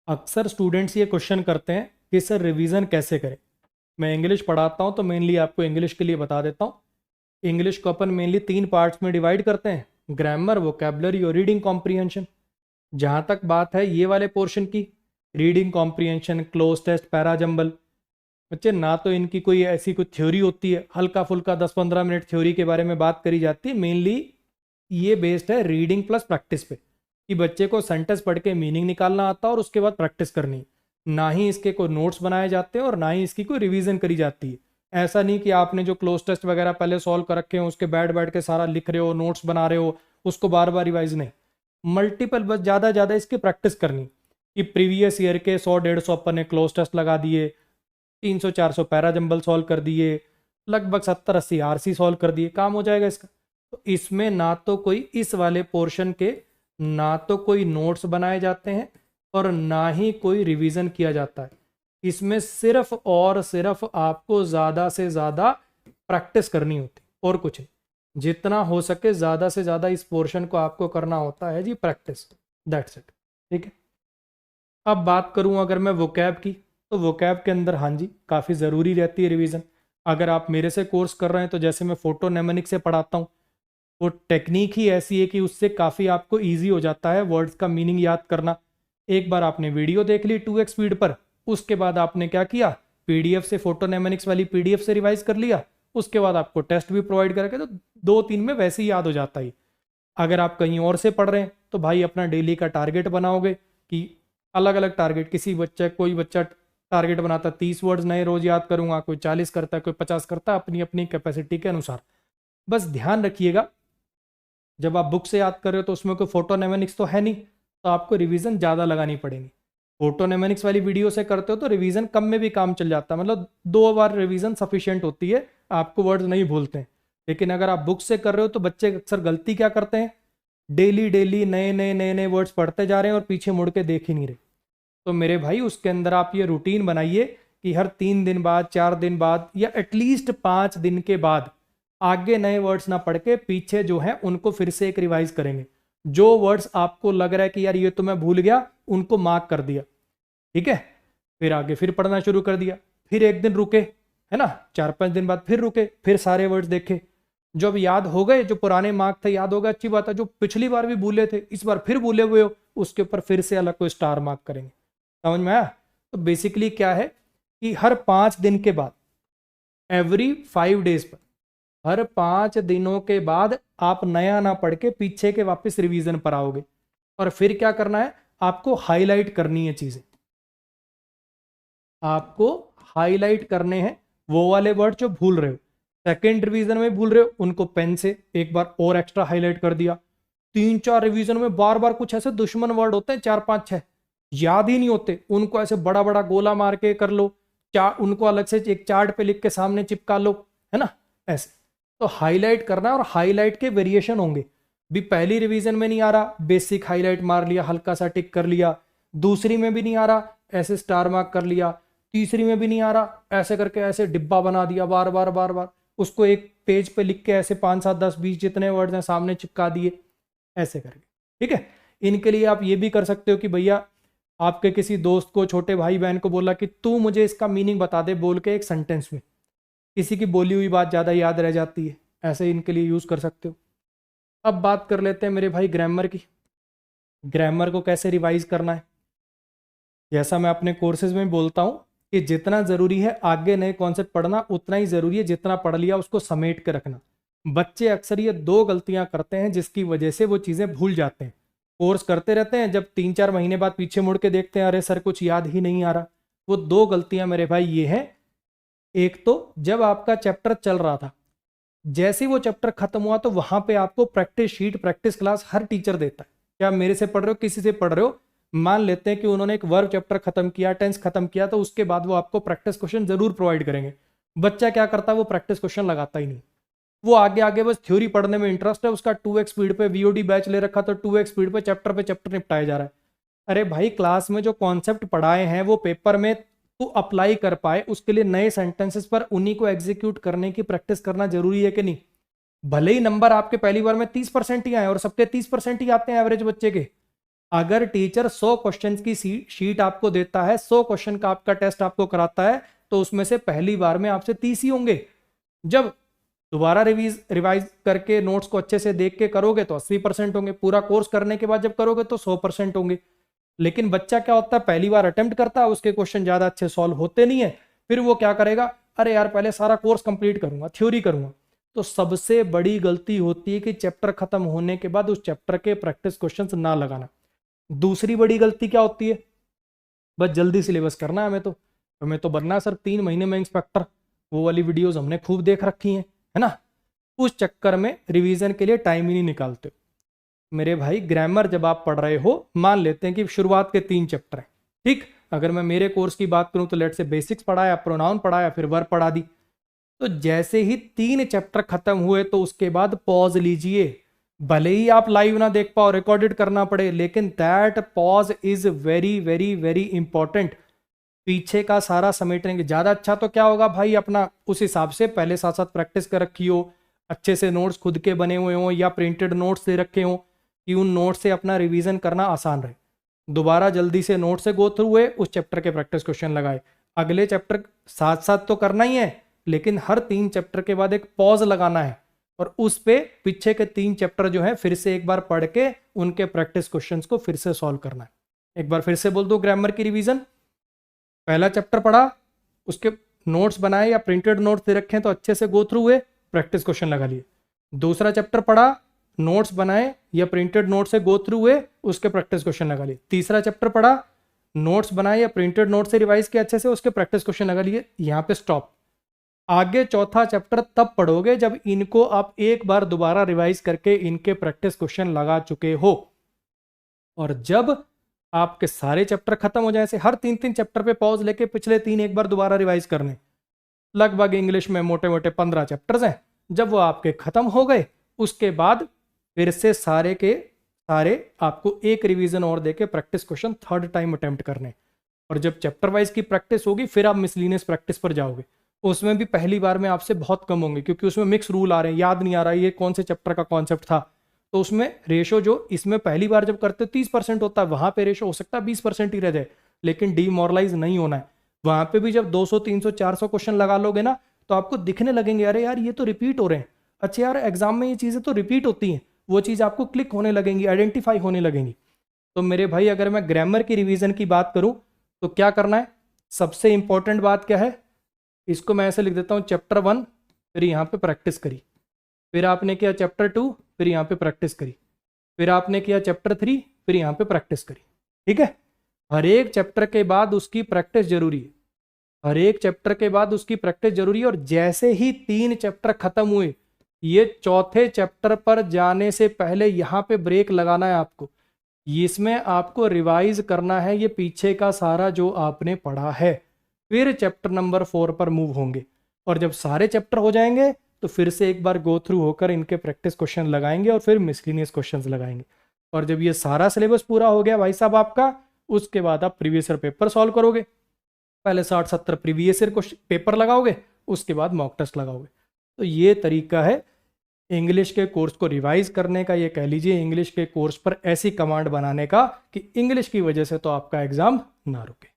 अक्सर स्टूडेंट्स ये क्वेश्चन करते हैं कि सर रिवीजन कैसे करें। मैं इंग्लिश पढ़ाता हूँ तो मेनली आपको इंग्लिश के लिए बता देता हूँ। इंग्लिश को अपन मेनली 3 पार्ट्स में डिवाइड करते हैं, ग्रामर, वोकैबुलरी और रीडिंग कॉम्प्रीहेंशन। जहाँ तक बात है ये वाले पोर्शन की, reading comprehension, cloze test, parajumble, बच्चे ना तो इनकी कोई ऐसी कोई थ्योरी होती है, हल्का फुल्का 10-15 मिनट थ्योरी के बारे में बात करी जाती है। मेनली ये बेस्ड है रीडिंग प्लस प्रैक्टिस पे, कि बच्चे को सेंटेंस पढ़ के मीनिंग निकालना आता है और उसके बाद प्रैक्टिस करनी। ना ही इसके कोई नोट्स बनाए जाते हैं और ना ही इसकी कोई रिवीजन करी जाती है। ऐसा नहीं कि आपने जो क्लोज टेस्ट वगैरह पहले सॉल्व कर रखे हो उसके बैठ बैठ के सारा लिख रहे हो, नोट्स बना रहे हो, उसको बार बार रिवाइज नहीं। मल्टीपल, बस ज़्यादा ज़्यादा इसकी प्रैक्टिस करनी, कि प्रीवियस ईयर के 100-150 अपन ने क्लोज टेस्ट लगा दिए, 300-400 पैराजम्बल सॉल्व कर दिए, लगभग 70-80 आरसी सॉल्व कर दिए, काम हो जाएगा इसका। तो इसमें ना तो कोई इस वाले पोर्शन के ना तो कोई नोट्स बनाए जाते हैं और ना ही कोई रिवीजन किया जाता है। इसमें सिर्फ और सिर्फ आपको ज़्यादा से ज़्यादा प्रैक्टिस करनी होती, और कुछ नहीं। जितना हो सके ज़्यादा से ज़्यादा इस पोर्शन को आपको करना होता है जी, प्रैक्टिस। That's it. ठीक है। अब बात करूं अगर मैं वोकैब की, तो वोकैब के अंदर हाँ जी काफ़ी ज़रूरी रहती है रिवीजन। अगर आप मेरे से कोर्स कर रहे हैं तो जैसे मैं फोटो नेमोनिक से पढ़ाता हूँ, वो टेक्निक ही ऐसी है कि उससे काफ़ी आपको ईजी हो जाता है वर्ड्स का मीनिंग याद करना। एक बार आपने वीडियो देख ली 2x स्पीड पर, उसके बाद आपने क्या किया, पीडीएफ से, फोटो नेमोनिक्स वाली पीडीएफ से रिवाइज कर लिया, उसके बाद आपको टेस्ट भी प्रोवाइड करके तो 2-3 में वैसे ही याद हो जाता है। अगर आप कहीं और से पढ़ रहे हैं तो भाई अपना डेली का टारगेट बनाओगे, कि अलग अलग टारगेट, किसी बच्चा, कोई बच्चा टारगेट बनाता 30 वर्ड्स नए रोज याद करूंगा, कोई 40 करता है, कोई 50 करता है, अपनी अपनी कैपेसिटी के अनुसार। बस ध्यान रखिएगा, जब आप बुक से याद कर रहे हो तो उसमें कोई फोटो नेमेनिक्स तो है नहीं, तो आपको रिवीजन ज़्यादा लगानी पड़ेगी। फोटो नेमेनिक्स वाली वीडियो से करते हो तो रिवीजन कम में भी काम चल जाता है, मतलब 2 बार रिवीजन सफिशियंट होती है, आपको वर्ड्स नहीं भूलते हैं। लेकिन अगर आप बुक से कर रहे हो तो बच्चे अक्सर गलती क्या करते हैं, डेली डेली नए नए नए नए वर्ड्स पढ़ते जा रहे हैं और पीछे मुड़ के देख ही नहीं रहे। तो मेरे भाई उसके अंदर आप ये रूटीन बनाइए कि हर 3 दिन बाद, 4 दिन बाद, या एटलीस्ट 5 दिन के बाद आगे नए वर्ड्स ना पढ़ के पीछे जो है उनको फिर से एक रिवाइज करेंगे। जो वर्ड्स आपको लग रहा है कि यार ये तो मैं भूल गया, उनको मार्क कर दिया, ठीक है। फिर आगे फिर पढ़ना शुरू कर दिया, फिर एक दिन रुके, है ना, 4-5 दिन बाद फिर रुके, फिर सारे वर्ड्स देखे। जब याद हो गए, जो पुराने मार्क थे याद हो गए, अच्छी बात है। जो पिछली बार भी भूले थे इस बार फिर भूले हुए हो, उसके ऊपर फिर से अलग कोई स्टार मार्क करेंगे। समझ में आया? तो बेसिकली क्या है कि हर 5 दिन के बाद, एवरी 5 डेज पर, हर 5 दिनों के बाद आप नया ना पढ़ के पीछे के वापस रिवीजन पर आओगे। और फिर क्या करना है, आपको हाईलाइट करनी है चीजें, आपको हाईलाइट करने हैं वो वाले वर्ड जो भूल रहे हो, सेकेंड रिवीजन में भूल रहे हो, उनको पेन से एक बार और एक्स्ट्रा हाईलाइट कर दिया। 3-4 रिवीजन में बार बार कुछ ऐसे दुश्मन वर्ड होते हैं, 4-5-6 याद ही नहीं होते, उनको ऐसे बड़ा बड़ा गोला मार के कर लो, उनको अलग से एक चार्ट पे लिख के सामने चिपका लो, है ना, ऐसे। तो हाईलाइट करना है, और हाईलाइट के वेरिएशन होंगे भी। पहली रिवीजन में नहीं आ रहा, बेसिक हाईलाइट मार लिया, हल्का सा टिक कर लिया। दूसरी में भी नहीं आ रहा, ऐसे स्टार मार्क कर लिया। तीसरी में भी नहीं आ रहा, ऐसे करके ऐसे डिब्बा बना दिया, बार बार बार बार उसको एक पेज पे लिख के ऐसे 5-7-10-20 जितने वर्ड्स हैं सामने चिपका दिए, ऐसे करके। ठीक है। इनके लिए आप ये भी कर सकते हो कि भैया आपके किसी दोस्त को, छोटे भाई बहन को बोला कि तू मुझे इसका मीनिंग बता दे बोल के एक सेंटेंस में, किसी की बोली हुई बात ज़्यादा याद रह जाती है, ऐसे इनके लिए यूज़ कर सकते हो। अब बात कर लेते हैं मेरे भाई ग्रामर की। ग्रामर को कैसे रिवाइज करना है, जैसा मैं अपने कोर्सेज में बोलता हूँ कि जितना ज़रूरी है आगे नए कॉन्सेप्ट पढ़ना, उतना ही ज़रूरी है जितना पढ़ लिया उसको समेट के रखना। बच्चे अक्सर ये 2 गलतियां करते हैं जिसकी वजह से वो चीज़ें भूल जाते हैं। कोर्स करते रहते हैं, जब 3-4 महीने बाद पीछे मुड़ के देखते हैं, अरे सर कुछ याद ही नहीं आ रहा। वो 2 गलतियां मेरे भाई ये हैं। एक तो जब आपका चैप्टर चल रहा था, जैसे ही वो चैप्टर खत्म हुआ तो वहां पे आपको प्रैक्टिस शीट, प्रैक्टिस क्लास हर टीचर देता है। क्या आप मेरे से पढ़ रहे हो, किसी से पढ़ रहे हो, मान लेते हैं कि उन्होंने एक वर्ब चैप्टर खत्म किया, टेंस खत्म किया, तो उसके बाद वो आपको प्रैक्टिस क्वेश्चन जरूर प्रोवाइड करेंगे। बच्चा क्या करता है, वो प्रैक्टिस क्वेश्चन लगाता ही नहीं, वो आगे आगे बस थ्योरी पढ़ने में इंटरेस्ट है, उसका 2x स्पीड पे वीओडी बैच ले रखा, तो 2x स्पीड पे चैप्टर निपटाया जा रहा है। अरे भाई क्लास में जो कॉन्सेप्ट पढ़ाए हैं वो पेपर में तू अप्लाई कर पाए, उसके लिए नए सेंटेंसेस पर उन्हीं को एग्जीक्यूट करने की प्रैक्टिस करना जरूरी है कि नहीं। भले ही नंबर आपके पहली बार में 30% ही आए, और सबके 30% ही आते हैं एवरेज बच्चे के, अगर टीचर 100 क्वेश्चन की शीट आपको देता है, 100 क्वेश्चन का आपका टेस्ट आपको कराता है, तो उसमें से पहली बार में आपसे 30 ही होंगे। जब दोबारा रिवाइज करके नोट्स को अच्छे से देख के करोगे तो 80% होंगे, पूरा कोर्स करने के बाद जब करोगे तो 100% होंगे। लेकिन बच्चा क्या होता है, पहली बार अटेम्प्ट करता है, उसके क्वेश्चन ज्यादा अच्छे सॉल्व होते नहीं है, फिर वो क्या करेगा, अरे यार पहले सारा कोर्स कंप्लीट करूंगा, थ्योरी करूंगा। तो सबसे बड़ी गलती होती है कि चैप्टर खत्म होने के बाद उस चैप्टर के प्रैक्टिस क्वेश्चंस ना लगाना। दूसरी बड़ी गलती क्या होती है, बस जल्दी सिलेबस करना है हमें तो बनना है सर 3 महीने में इंस्पेक्टर, वो वाली वीडियोस हमने खूब देख रखी हैं, है ना। उस चक्कर में रिवीजन के लिए टाइम ही नहीं निकालते हो। मेरे भाई ग्रामर जब आप पढ़ रहे हो, मान लेते हैं कि शुरुआत के 3 चैप्टर हैं, ठीक। अगर मैं मेरे कोर्स की बात करूं तो लेट से बेसिक्स पढ़ाया, प्रोनाउन पढ़ाया, फिर वर्ब पढ़ा दी। तो जैसे ही 3 चैप्टर खत्म हुए तो उसके बाद पॉज लीजिए। भले ही आप लाइव ना देख पाओ, रिकॉर्डेड करना पड़े, लेकिन that pause is very very very important. पीछे का सारा समेटेंगे। ज्यादा अच्छा तो क्या होगा भाई, अपना उस हिसाब से पहले साथ साथ प्रैक्टिस कर रखी हो, अच्छे से नोट्स खुद के बने हुए हों या प्रिंटेड नोट्स दे रखे हों कि उन नोट्स से अपना रिवीजन करना आसान रहे। दोबारा जल्दी से नोट से गो थ्रू हुए, उस चैप्टर के प्रैक्टिस क्वेश्चन लगाए। अगले चैप्टर साथ साथ तो करना ही है, लेकिन हर 3 चैप्टर के बाद एक पॉज लगाना है और उस पे पीछे के 3 चैप्टर जो है फिर से एक बार पढ़ के उनके प्रैक्टिस क्वेश्चंस को फिर से सॉल्व करना है। एक बार फिर से बोल दो ग्रामर की रिवीजन। पहला चैप्टर पढ़ा, उसके नोट्स बनाए या प्रिंटेड नोट्स दे रखे हैं तो अच्छे से गो थ्रू हुए, प्रैक्टिस क्वेश्चन लगा लिए। दूसरा चैप्टर पढ़ा, नोट्स बनाए या प्रिंटेड नोट से गो थ्रू हुए, उसके प्रैक्टिस क्वेश्चन लगा लिए। तीसरा चैप्टर पढ़ा, नोट्स बनाए या प्रिंटेड नोट से रिवाइज किया अच्छे से, उसके प्रैक्टिस क्वेश्चन लगा लिए। यहाँ पे स्टॉप। आगे चौथा चैप्टर तब पढ़ोगे जब इनको आप एक बार दोबारा रिवाइज करके इनके प्रैक्टिस क्वेश्चन लगा चुके हो। और जब आपके सारे चैप्टर खत्म हो जाए, से हर 3-3 चैप्टर पे पॉज लेके पिछले 3 एक बार दोबारा रिवाइज करने। लगभग इंग्लिश में मोटे मोटे 15 चैप्टर्स हैं। जब वो आपके खत्म हो गए, उसके बाद फिर से सारे के सारे आपको एक रिवीजन और देके practice question 3rd time attempt करने। और जब चैप्टर वाइज की प्रैक्टिस होगी, फिर आप मिसलिनियस प्रैक्टिस पर जाओगे। उसमें भी पहली बार में आपसे बहुत कम होंगे, क्योंकि उसमें मिक्स रूल आ रहे हैं, याद नहीं आ रहा है ये कौन से चैप्टर का कॉन्सेप्ट था। तो उसमें रेशो जो इसमें पहली बार जब करते 30% होता है, वहां पे रेशो हो सकता है 20% ही रह जाए। लेकिन डीमोरलाइज नहीं होना है। वहां पे भी जब 200 300 400 क्वेश्चन लगा लोगे ना, तो आपको दिखने लगेंगे, अरे यार ये तो रिपीट हो रहे हैं, अच्छा यार एग्जाम में ये चीजें तो रिपीट होती हैं। वो चीज आपको क्लिक होने लगेंगी, आइडेंटिफाई होने लगेंगी। तो मेरे भाई अगर मैं ग्रामर की रिवीजन की बात करूं तो क्या करना है, सबसे इंपॉर्टेंट बात क्या है, इसको मैं ऐसे लिख देता हूं, चैप्टर 1 फिर यहाँ पे प्रैक्टिस करी, फिर आपने किया चैप्टर 2 फिर यहाँ पे प्रैक्टिस करी, फिर आपने किया चैप्टर 3 फिर यहाँ पे प्रैक्टिस करी। ठीक है, हर एक चैप्टर के बाद उसकी प्रैक्टिस जरूरी है, हर एक चैप्टर के बाद उसकी प्रैक्टिस जरूरी है। और जैसे ही 3 चैप्टर खत्म हुए, ये चौथे चैप्टर पर जाने से पहले यहाँ पे ब्रेक लगाना है आपको। इसमें आपको रिवाइज करना है ये पीछे का सारा जो आपने पढ़ा है, फिर चैप्टर नंबर 4 पर मूव होंगे। और जब सारे चैप्टर हो जाएंगे तो फिर से एक बार गो थ्रू होकर इनके प्रैक्टिस क्वेश्चन लगाएंगे और फिर मिसलिनियस क्वेश्चंस लगाएंगे। और जब ये सारा सिलेबस पूरा हो गया भाई साहब आपका, उसके बाद आप प्रीवियस ईयर पेपर सॉल्व करोगे। पहले 60-70 प्रीवियस ईयर पेपर लगाओगे, उसके बाद मॉक टेस्ट लगाओगे। तो ये तरीका है इंग्लिश के कोर्स को रिवाइज करने का, ये कह लीजिए इंग्लिश के कोर्स पर ऐसी कमांड बनाने का कि इंग्लिश की वजह से तो आपका एग्जाम ना रुके।